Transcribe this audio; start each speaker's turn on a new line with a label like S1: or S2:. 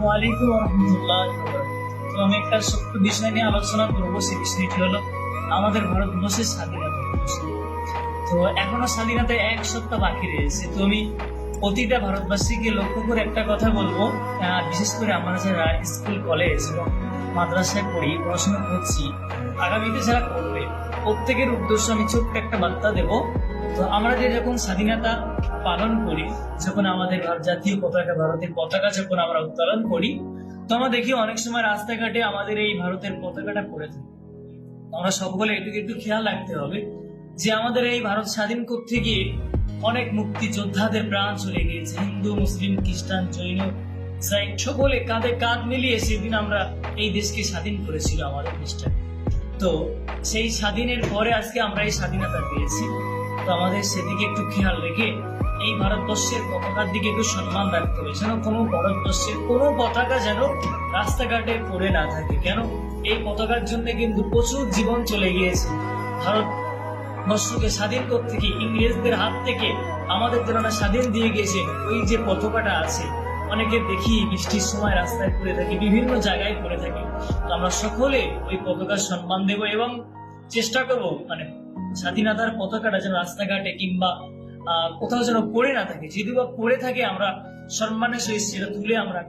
S1: আসসালামু আলাইকুম ওয়া রাহমাতুল্লাহি ওয়া বারাকাতুহু। তো আমি একটা ছোট্ট বিষয় নিয়ে আলোচনা করবো। সেই বিষয়টি হলো আমাদের ভারতবর্ষের স্বাধীনতা দিবস। তো এখনো স্বাধীনতা এক সপ্তাহ বাকি রয়েছে। তো আমি প্রতিটা ভারতবাসীকে লক্ষ্য করে একটা কথা বলবো, বিশেষ করে আমরা যারা স্কুল কলেজ এবং মাদ্রাসায় পড়ি, পড়াশোনা করছি, আগামীতে যারা করবে, প্রত্যেকের উদ্দেশ্য আমি ছোট্ট একটা বার্তা দেব। তো আমরা যে যখন স্বাধীনতা পালন করি, যখন আমাদের জাতীয় পতাকা, ভারতের পতাকা যখন আমরা উত্তোলন করি, তো আমরা দেখি অনেক সময় রাস্তাঘাটে আমাদের এই ভারতের পতাকাটা পড়ে থাকে। আমরা সকলে এদিকে একটু খেয়াল রাখতে হবে যে আমাদের এই ভারত স্বাধীন করতে গিয়ে অনেক মুক্তিযোদ্ধাদের প্রাণ চলে গিয়েছে। হিন্দু, মুসলিম, খ্রিস্টান, জৈন, সাইন সকলে কাঁধে কাঁধ মিলিয়ে সেদিন আমরা এই দেশকে স্বাধীন করেছিল আমাদের দেশটা। তো সেই স্বাধীনের পরে আজকে আমরা এই স্বাধীনতা পেয়েছি। তো আমাদের সেদিকে একটু খেয়াল রেখে এই ভারতবর্ষের পতাকার দিকে একটু সম্মান রাখতে হবে, যেন কোনো ভারতবর্ষের কোনো পতাকা যেন রাস্তাঘাটে পড়ে না থাকে। কেন, এই পতাকার জন্য কিন্তু প্রচুর জীবন চলে গিয়েছে। ভারতবর্ষকে স্বাধীন করতে গিয়ে ইংরেজদের হাত থেকে আমাদের যারা স্বাধীন দিয়ে গেছে, ওই যে পতাকাটা আছে, অনেকে দেখি বৃষ্টির সময় রাস্তায় পড়ে থাকে, বিভিন্ন জায়গায় পড়ে থাকে। তো আমরা সকলে ওই পতাকার সম্মান দেব এবং চেষ্টা করবো মানে স্বাধীনতার পতাকাটা যেন রাস্তাঘাটে কিংবা কোথাও যেন পড়ে না থাকে। যদি বা পড়ে থাকে, আমরা সম্মানের সহিত সেটা তুলে আমরা